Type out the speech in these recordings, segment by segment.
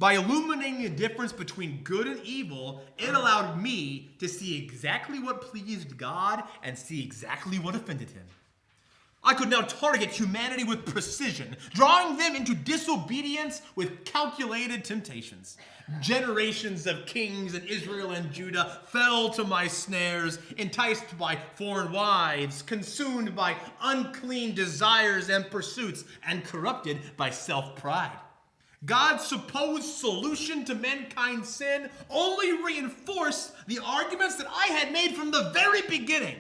By illuminating the difference between good and evil, it allowed me to see exactly what pleased God and see exactly what offended him. I could now target humanity with precision, drawing them into disobedience with calculated temptations. Generations of kings in Israel and Judah fell to my snares, enticed by foreign wives, consumed by unclean desires and pursuits, and corrupted by self-pride. God's supposed solution to mankind's sin only reinforced the arguments that I had made from the very beginning.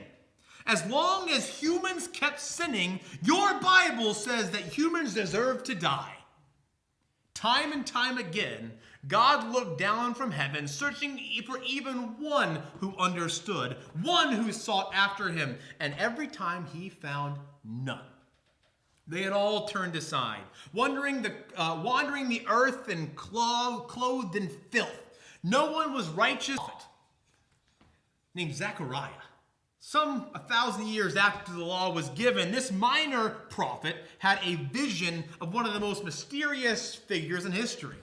As long as humans kept sinning, your Bible says that humans deserve to die. Time and time again, God looked down from heaven, searching for even one who understood, one who sought after him, and every time he found none. They had all turned aside, wandering the earth and clothed in filth. No one was righteous, named Zechariah. Some 1,000 years after the law was given, this minor prophet had a vision of one of the most mysterious figures in history,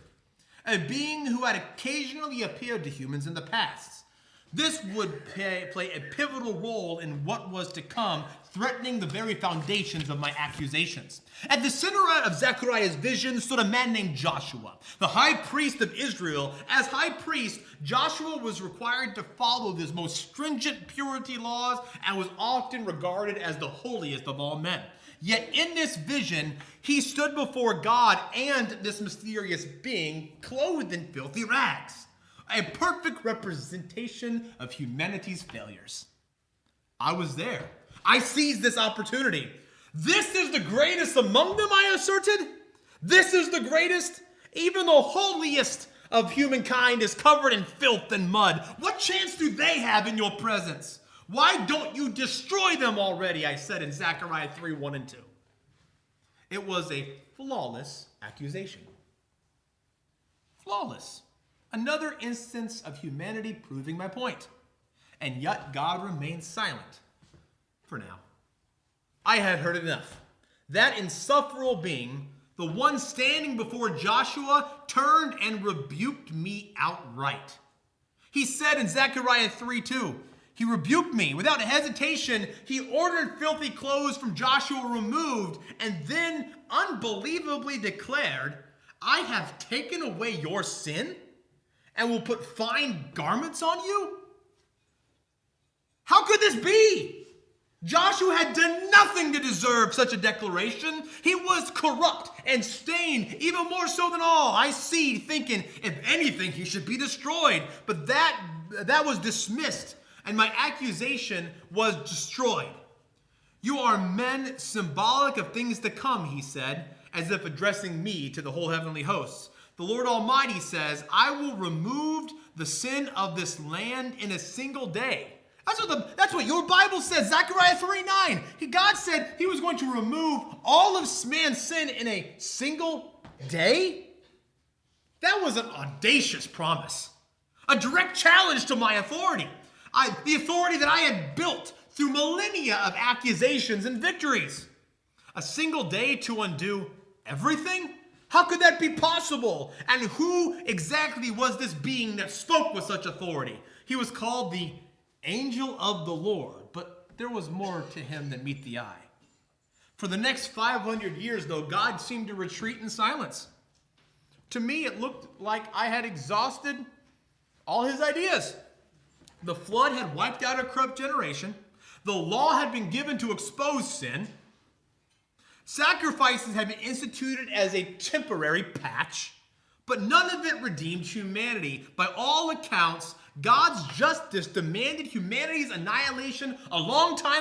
a being who had occasionally appeared to humans in the past. This would play a pivotal role in what was to come, threatening the very foundations of my accusations. At the center of Zechariah's vision stood a man named Joshua, the high priest of Israel. As high priest, Joshua was required to follow the most stringent purity laws and was often regarded as the holiest of all men. Yet in this vision, he stood before God and this mysterious being clothed in filthy rags, a perfect representation of humanity's failures. I was there. I seized this opportunity. This is the greatest among them, I asserted. This is the greatest. Even the holiest of humankind is covered in filth and mud. What chance do they have in your presence? Why don't you destroy them already? I said in Zechariah 3:1 and 2. It was a flawless accusation. Flawless. Another instance of humanity proving my point. And yet God remained silent. For now. I had heard enough. That insufferable being, the one standing before Joshua, turned and rebuked me outright. He said in Zechariah 3:2, he rebuked me. Without hesitation, he ordered filthy clothes from Joshua removed, and then unbelievably declared, I have taken away your sin and will put fine garments on you? How could this be? Joshua had done nothing to deserve such a declaration. He was corrupt and stained, even more so than all. I see, thinking, if anything, he should be destroyed. But that was dismissed, and my accusation was destroyed. You are men symbolic of things to come, he said, as if addressing me to the whole heavenly hosts. The Lord Almighty says, I will remove the sin of this land in a single day. That's what your Bible says, Zechariah 3:9. God said he was going to remove all of man's sin in a single day? That was an audacious promise. A direct challenge to my authority. The authority that I had built through millennia of accusations and victories. A single day to undo everything? How could that be possible? And who exactly was this being that spoke with such authority? He was called the angel of the Lord, but there was more to him than meet the eye. For the next 500 years, though, God seemed to retreat in silence. To me, it looked like I had exhausted all his ideas. The flood had wiped out a corrupt generation. The law had been given to expose sin. Sacrifices had been instituted as a temporary patch, but none of it redeemed humanity. By all accounts, God's justice demanded humanity's annihilation a long time